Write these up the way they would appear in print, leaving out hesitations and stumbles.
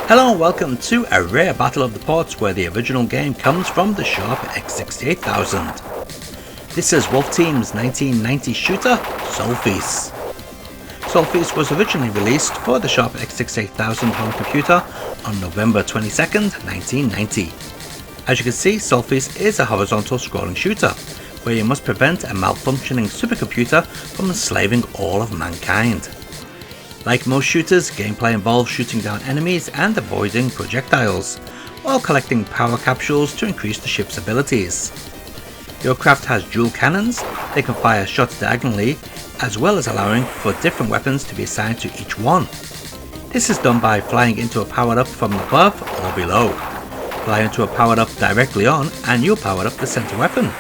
Hello and welcome to a rare battle of the ports where the original game comes from the Sharp X68000. This is Wolf Team's 1990 shooter, Sol-Feace. Sol-Feace was originally released for the Sharp X68000 home computer on November 22nd, 1990. As you can see, Sol-Feace is a horizontal scrolling shooter, where you must prevent a malfunctioning supercomputer from enslaving all of mankind. Like most shooters, gameplay involves shooting down enemies and avoiding projectiles, while collecting power capsules to increase the ship's abilities. Your craft has dual cannons, they can fire shots diagonally, as well as allowing for different weapons to be assigned to each one. This is done by flying into a powered-up from above or below. Fly into a powered-up directly on and you'll power up the center weapon.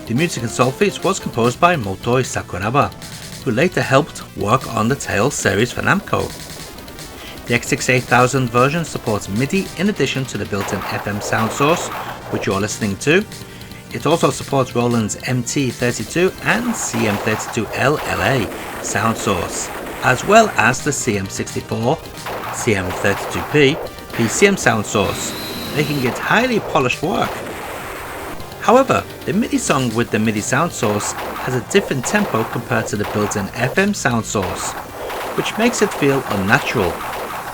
The music in Sol-Feace was composed by Motoi Sakuraba, who later helped work on the Tales series for Namco. The X68000 version supports MIDI in addition to the built-in FM sound source, which you're listening to. It also supports Roland's MT32 and CM32LLA sound source, as well as the CM64, CM32P, PCM sound source, making it highly polished work. However, the MIDI song with the MIDI sound source has a different tempo compared to the built-in FM sound source, which makes it feel unnatural.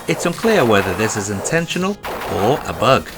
It's unclear whether this is intentional or a bug.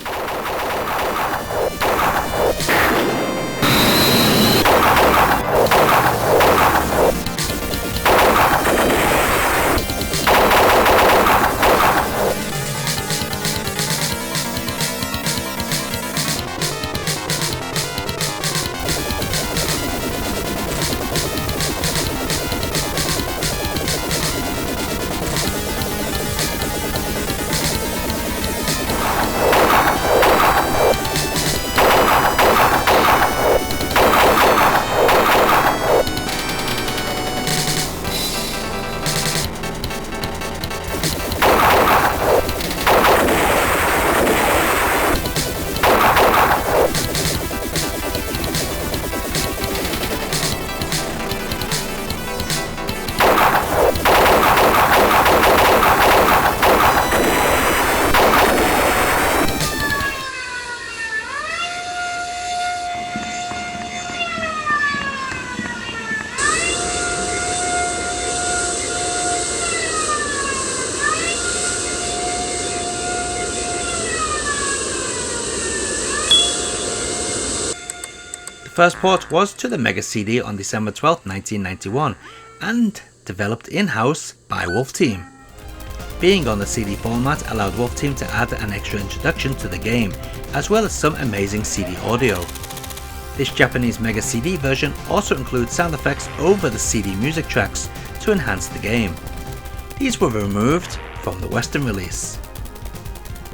The first port was to the Mega CD on December 12, 1991, and developed in-house by Wolf Team. Being on the CD format allowed Wolf Team to add an extra introduction to the game, as well as some amazing CD audio. This Japanese Mega CD version also includes sound effects over the CD music tracks to enhance the game. These were removed from the Western release.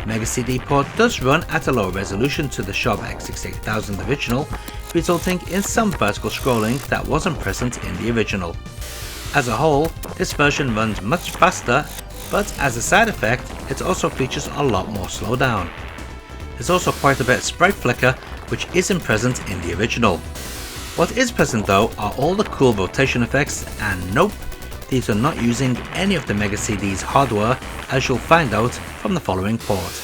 Mega CD port does run at a lower resolution to the Sharp X68000 original, resulting in some vertical scrolling that wasn't present in the original. As a whole, this version runs much faster, but as a side effect, it also features a lot more slowdown. There's also quite a bit of sprite flicker, which isn't present in the original. What is present though are all the cool rotation effects, and nope, these are not using any of the Mega CD's hardware, as you'll find out from the following port.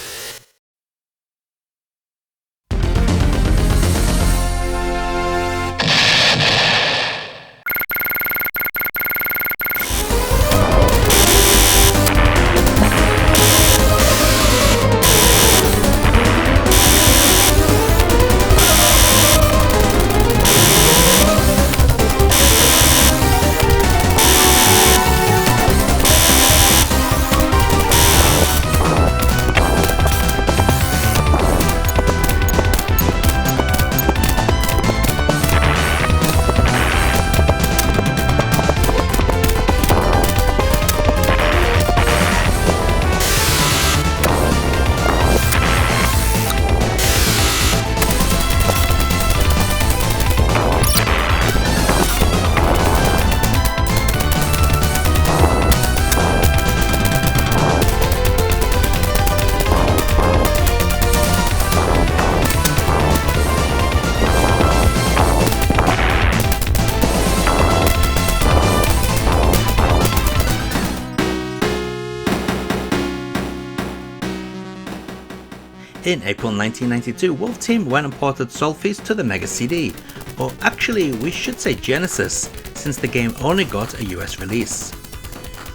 In April 1992, Wolf Team went and ported Sol-Feace to the Mega CD, or actually we should say Genesis, since the game only got a US release.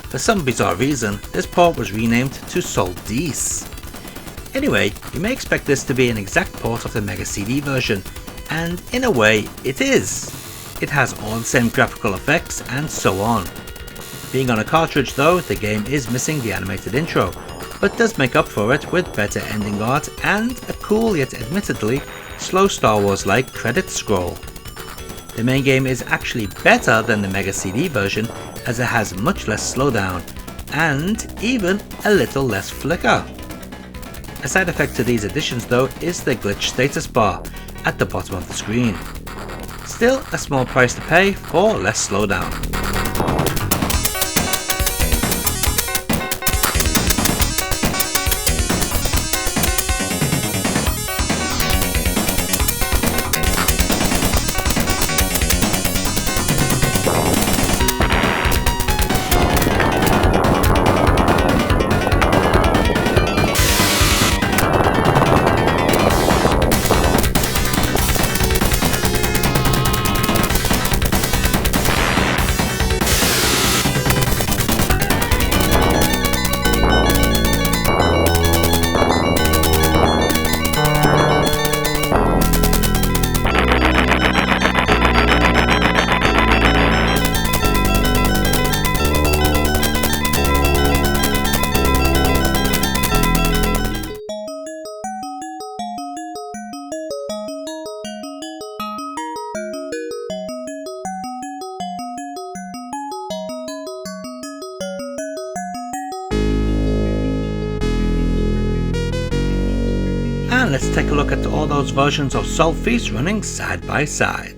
For some bizarre reason, this port was renamed to Sol-Feace. Anyway, you may expect this to be an exact port of the Mega CD version, and in a way, it is. It has all the same graphical effects and so on. Being on a cartridge though, the game is missing the animated intro, but does make up for it with better ending art and a cool yet admittedly slow Star Wars-like credit scroll. The main game is actually better than the Mega CD version as it has much less slowdown and even a little less flicker. A side effect to these additions though is the glitch status bar at the bottom of the screen. Still a small price to pay for less slowdown. And let's take a look at all those versions of Sol-Feace running side by side.